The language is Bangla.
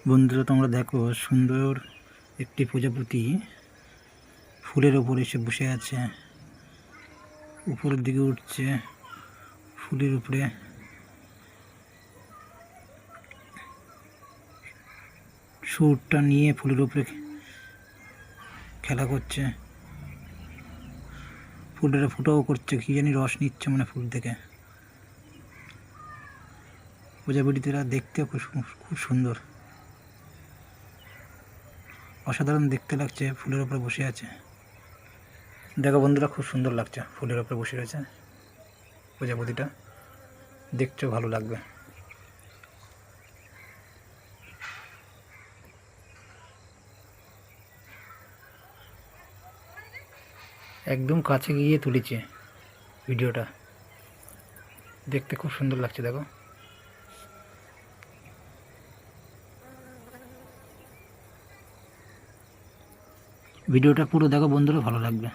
বন্ধুরা তোমরা দেখো, সুন্দর একটি প্রজাপতি ফুলের ওপর এসে বসে আছে, উপরের দিকে উঠছে ফুলের উপরে। সুরটা নিয়ে ফুলের উপরে খেলা করছে, ফুলটা ফুটাও করছে, কি জানি রস নিচ্ছে মানে ফুল থেকে। প্রজাপতিরা দেখতে খুব সুন্দর, অসাধারণ দেখতে লাগছে। ফুলের উপরে বসে আছে, দেখো বন্ধুরা, খুব সুন্দর লাগছে। ফুলের উপরে বসে রয়েছে প্রজাপতিটা, দেখতেও ভালো লাগবে। একদম কাছে গিয়ে তুলেছে ভিডিওটা, দেখতে খুব সুন্দর লাগছে। দেখো, ভিডিওটা পুরো দেখো বন্ধুরা, ভালো লাগবে।